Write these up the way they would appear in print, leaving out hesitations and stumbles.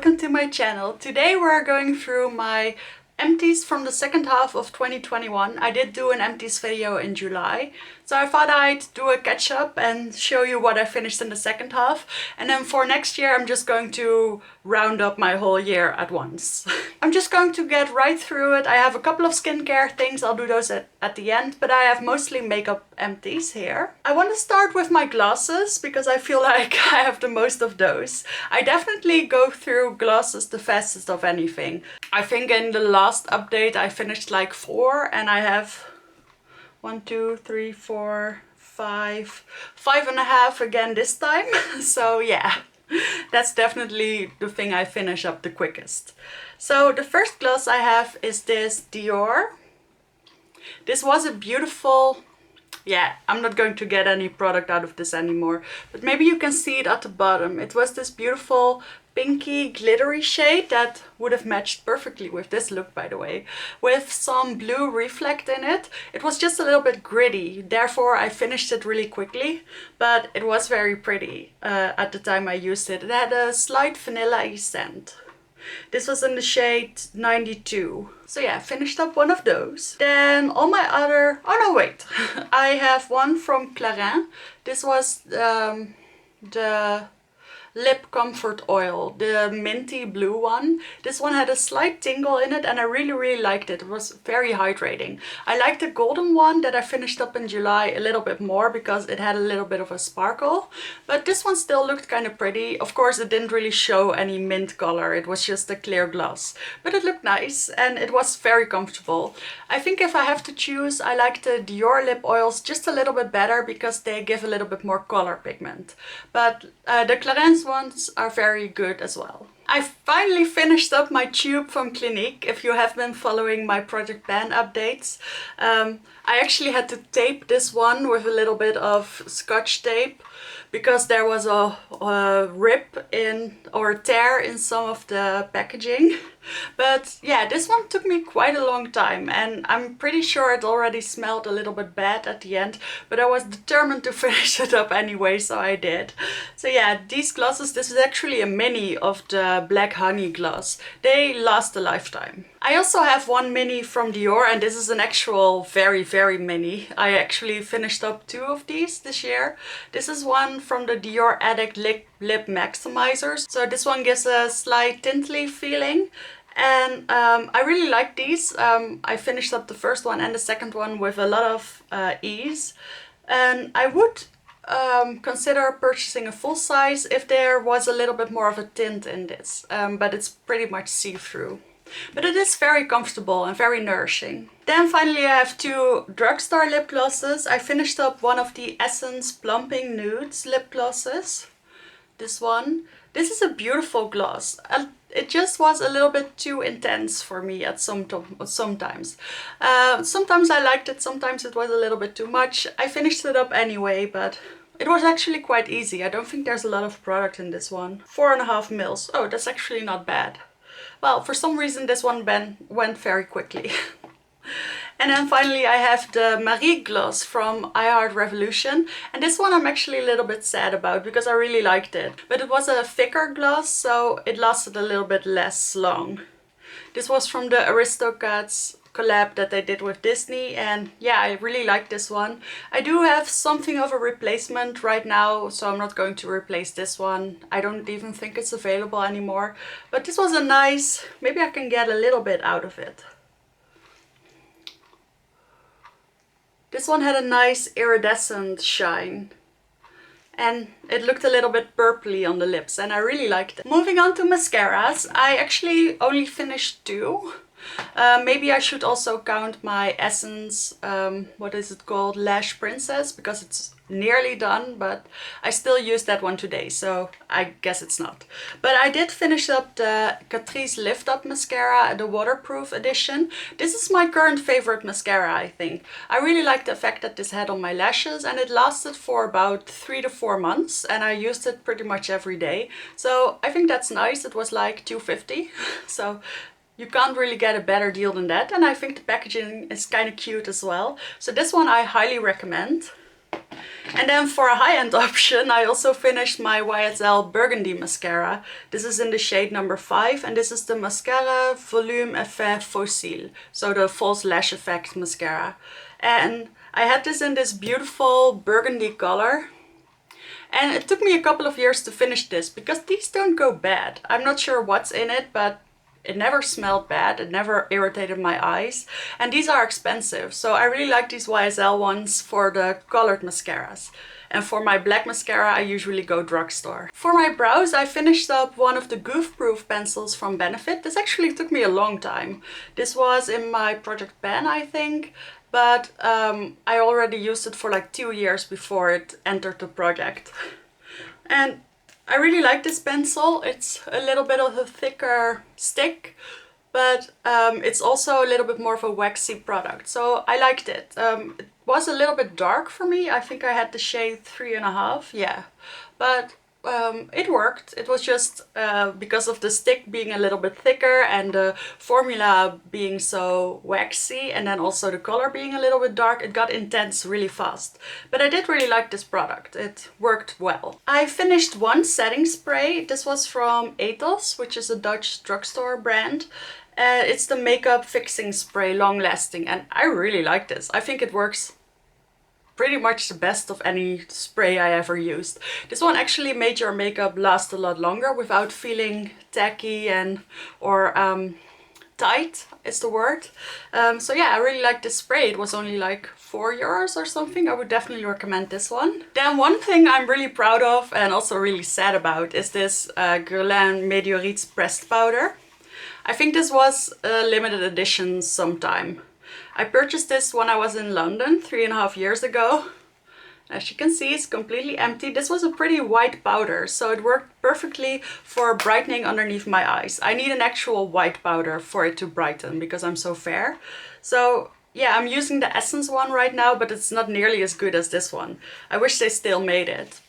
welcome to my channel. Today we're going through my empties from the second half of 2021. I did do an empties video in July, so I thought I'd do a catch up and show you what I finished in the second half. And then for next year I'm just going to round up my whole year at once. I'm just going to get right through it. I have a couple of skincare things, I'll do those at the end, but I have mostly makeup empties here. I want to start with my glasses because I feel like I have the most of those. I definitely go through glasses the fastest of anything. I think in the last update I finished like 4 and I have 1, 2, 3, 4, 5, 5.5 again this time. So yeah, that's definitely the thing I finish up the quickest. So the first gloss I have is this Dior. This was a beautiful, yeah, I'm not going to get any product out of this anymore, but maybe you can see it at the bottom. It was this beautiful pinky glittery shade that would have matched perfectly with this look, by the way, with some blue reflect in it. It was just a little bit gritty, therefore I finished it really quickly, but it was very pretty at the time I used it. It had a slight vanilla-y scent. This was in the shade 92. So yeah, finished up one of those. Then all my other... oh no, wait. I have one from Clarins. This was the lip comfort oil, the minty blue one. This one had a slight tingle in it and I really liked it. It was very hydrating. I liked the golden one that I finished up in July a little bit more because it had a little bit of a sparkle, but this one still looked kind of pretty. Of course it didn't really show any mint color, it was just a clear gloss, but it looked nice and it was very comfortable. I think if I have to choose, I like the Dior lip oils just a little bit better because they give a little bit more color pigment, but the Clarins ones are very good as well. I finally finished up my tube from Clinique. If you have been following my Project Ban updates, I actually had to tape this one with a little bit of Scotch tape because there was a rip in or tear in some of the packaging. But yeah, this one took me quite a long time and I'm pretty sure it already smelled a little bit bad at the end, but I was determined to finish it up anyway, so I did. So yeah, these glosses, this is actually a mini of the Black Honey gloss. They last a lifetime. I also have one mini from Dior and this is an actual very mini. I actually finished up 2 of these this year. This is one from the Dior Addict Lip Maximizers. So this one gives a slight tintly feeling. And I really like these. I finished up the first one and the second one with a lot of ease. And I would consider purchasing a full size if there was a little bit more of a tint in this. But it's pretty much see-through. But it is very comfortable and very nourishing. Then finally I have 2 drugstore lip glosses. I finished up one of the Essence Plumping Nudes lip glosses. This one. This is a beautiful gloss. It just was a little bit too intense for me at sometimes. Sometimes I liked it, sometimes it was a little bit too much. I finished it up anyway, but it was actually quite easy. I don't think there's a lot of product in this one. 4.5 mils. Oh, that's actually not bad. Well, for some reason this one went very quickly. And then finally I have the Marie gloss from I Heart Revolution, and this one I'm actually a little bit sad about because I really liked it. But it was a thicker gloss, so it lasted a little bit less long. This was from the Aristocats collab that they did with Disney, and yeah, I really like this one. I do have something of a replacement right now, so I'm not going to replace this one. I don't even think it's available anymore. But this was a nice, maybe I can get a little bit out of it. This one had a nice iridescent shine and it looked a little bit purpley on the lips and I really liked it. Moving on to mascaras, I actually only finished 2. Maybe I should also count my Essence, what is it called, Lash Princess, because it's nearly done, but I still used that one today, so I guess it's not. But I did finish up the Catrice Lift Up Mascara, the waterproof edition. This is my current favorite mascara, I think. I really like the effect that this had on my lashes, and it lasted for about 3 to 4 months, and I used it pretty much every day. So I think that's nice. It was like $2.50, so you can't really get a better deal than that, and I think the packaging is kind of cute as well. So this one I highly recommend. And then for a high-end option, I also finished my YSL Burgundy Mascara. This is in the shade number 5, and this is the Mascara Volume Effet Fossile, so the false lash effect mascara. And I had this in this beautiful burgundy color. And it took me a couple of years to finish this, because these don't go bad. I'm not sure what's in it, but it never smelled bad, it never irritated my eyes, and these are expensive, so I really like these YSL ones for the colored mascaras. And for my black mascara I usually go drugstore. For my brows I finished up one of the Goof proof pencils from Benefit. This actually took me a long time. This was in my project pen, I think, but I already used it for like 2 years before it entered the project. And I really like this pencil. It's a little bit of a thicker stick, but it's also a little bit more of a waxy product, so I liked it. It was a little bit dark for me. I think I had the shade 3.5, yeah, but it worked. It was just because of the stick being a little bit thicker and the formula being so waxy, and then also the color being a little bit dark, it got intense really fast. But I did really like this product. It worked well. I finished one setting spray. This was from EMPTIES, which is a Dutch drugstore brand. It's the makeup fixing spray, long lasting, and I really like this. I think it works pretty much the best of any spray I ever used. This one actually made your makeup last a lot longer without feeling tacky or tight is the word. So yeah, I really like this spray. It was only like €4 or something. I would definitely recommend this one. Then one thing I'm really proud of and also really sad about is this Guerlain Meteorites pressed powder. I think this was a limited edition sometime. I purchased this when I was in London 3.5 years ago. As you can see, it's completely empty. This was a pretty white powder, so it worked perfectly for brightening underneath my eyes. I need an actual white powder for it to brighten because I'm so fair. So yeah, I'm using the Essence one right now, but it's not nearly as good as this one. I wish they still made it.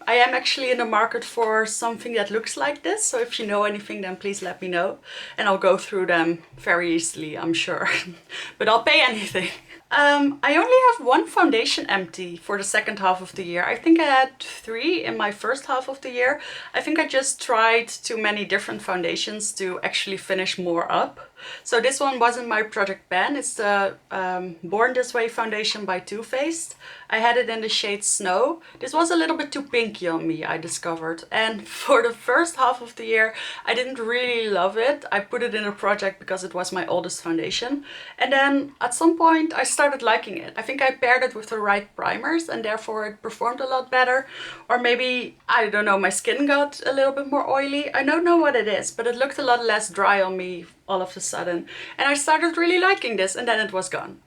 I am actually in the market for something that looks like this, so if you know anything then please let me know. And I'll go through them very easily, I'm sure. But I'll pay anything. I only have one foundation empty for the second half of the year. I think I had 3 in my first half of the year. I think I just tried too many different foundations to actually finish more up. So this one wasn't my project pen. It's the Born This Way foundation by Too Faced. I had it in the shade Snow. This was a little bit too pinky on me, I discovered. And for the first half of the year, I didn't really love it. I put it in a project because it was my oldest foundation. And then at some point I started liking it. I think I paired it with the right primers and therefore it performed a lot better. Or maybe, I don't know, my skin got a little bit more oily. I don't know what it is, but it looked a lot less dry on me all of a sudden. And I started really liking this and then it was gone.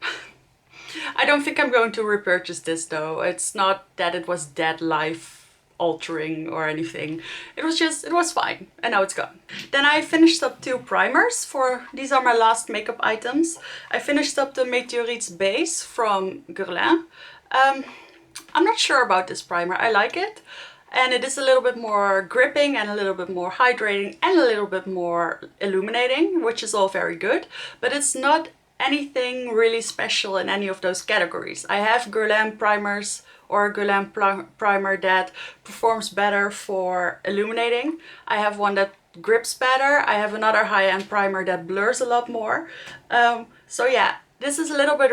I don't think I'm going to repurchase this though. It's not that it was dead life altering or anything. It was fine and now it's gone. Then I finished up 2 primers these are my last makeup items. I finished up the Meteorites base from Guerlain. I'm not sure about this primer. I like it. And it is a little bit more gripping and a little bit more hydrating and a little bit more illuminating, which is all very good. But it's not anything really special in any of those categories. I have Guerlain primers or a Guerlain primer that performs better for illuminating. I have one that grips better. I have another high-end primer that blurs a lot more. So yeah, this is a little bit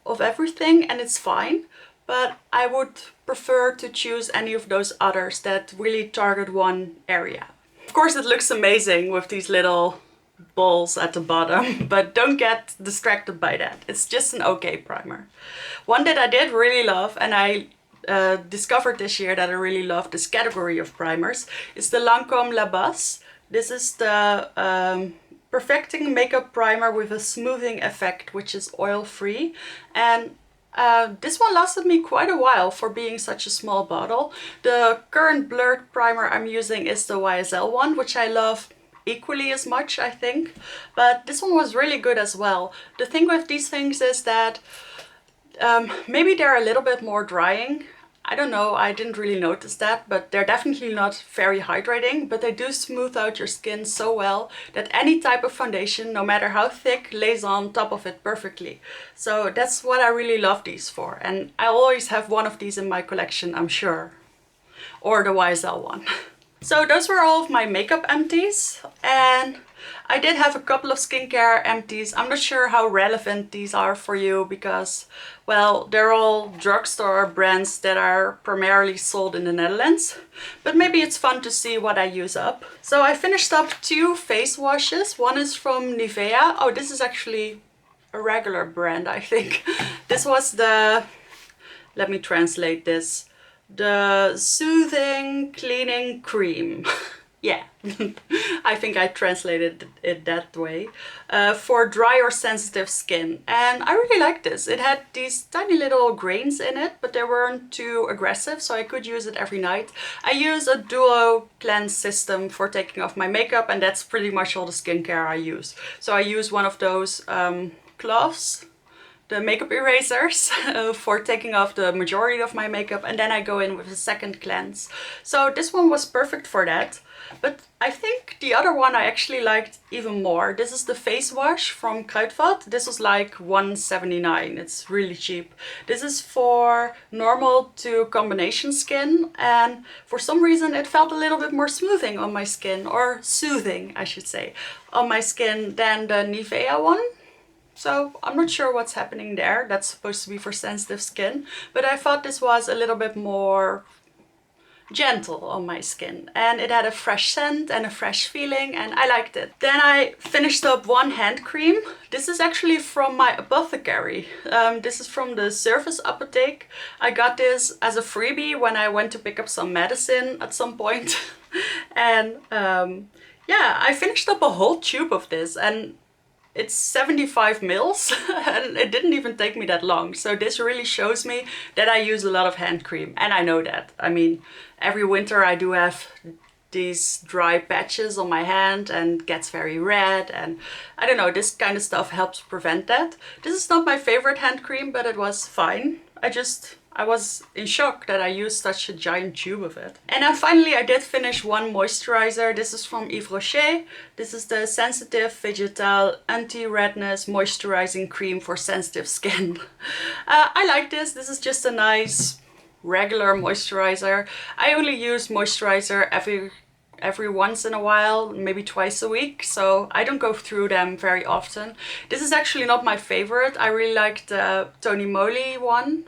of everything and it's fine. But I would prefer to choose any of those others that really target one area. Of course it looks amazing with these little balls at the bottom, but don't get distracted by that. It's just an okay primer. One that I did really love, and I discovered this year that I really love this category of primers, is the Lancome La Bass. This is the Perfecting Makeup Primer with a smoothing effect, which is oil-free. And this one lasted me quite a while for being such a small bottle. The current blurred primer I'm using is the YSL one, which I love equally as much, I think. But this one was really good as well. The thing with these things is that maybe they're a little bit more drying. I don't know, I didn't really notice that, but they're definitely not very hydrating, but they do smooth out your skin so well that any type of foundation, no matter how thick, lays on top of it perfectly. So that's what I really love these for, and I always have one of these in my collection, I'm sure. Or the YSL one. So those were all of my makeup empties, and I did have a couple of skincare empties. I'm not sure how relevant these are for you because, well, they're all drugstore brands that are primarily sold in the Netherlands. But maybe it's fun to see what I use up. So I finished up 2 face washes. One is from Nivea. Oh, this is actually a regular brand, I think. This was the... let me translate this. The Soothing Cleaning Cream. Yeah, I think I translated it that way. For dry or sensitive skin. And I really like this. It had these tiny little grains in it, but they weren't too aggressive, so I could use it every night. I use a duo cleanse system for taking off my makeup, and that's pretty much all the skincare I use. So I use one of those cloths, the makeup erasers, for taking off the majority of my makeup, and then I go in with a second cleanse. So this one was perfect for that. But I think the other one I actually liked even more. This is the face wash from Kruidvat. This was like $1.79. It's really cheap. This is for normal to combination skin, and for some reason it felt a little bit more smoothing on my skin, or soothing I should say, on my skin than the Nivea one. So I'm not sure what's happening there. That's supposed to be for sensitive skin, but I thought this was a little bit more gentle on my skin, and it had a fresh scent and a fresh feeling, and I liked it. Then I finished up one hand cream. This is actually from my apothecary. This is from the Service Apotheek. I got this as a freebie when I went to pick up some medicine at some point. And yeah, I finished up a whole tube of this, and it's 75 mils and it didn't even take me that long. So this really shows me that I use a lot of hand cream, and I know that. I mean, every winter I do have these dry patches on my hand and gets very red, and I don't know, this kind of stuff helps prevent that. This is not my favorite hand cream, but it was fine. I was in shock that I used such a giant tube of it. And then finally I did finish one moisturizer. This is from Yves Rocher. This is the Sensitive Vegetal Anti-Redness Moisturizing Cream for Sensitive Skin. I like this. This is just a nice regular moisturizer. I only use moisturizer every once in a while, maybe twice a week, so I don't go through them very often. This is actually not my favorite. I really like the Tony Moly one,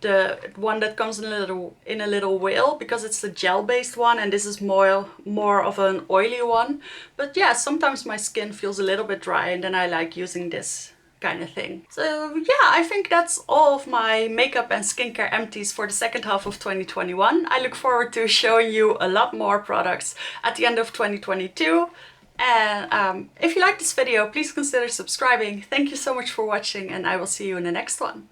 the one that comes in a little whale, because it's the gel-based one, and this is more of an oily one. But yeah, sometimes my skin feels a little bit dry, and then I like using this kind of thing. So yeah, I think that's all of my makeup and skincare empties for the second half of 2021. I look forward to showing you a lot more products at the end of 2022. And if you like this video, please consider subscribing. Thank you so much for watching, and I will see you in the next one.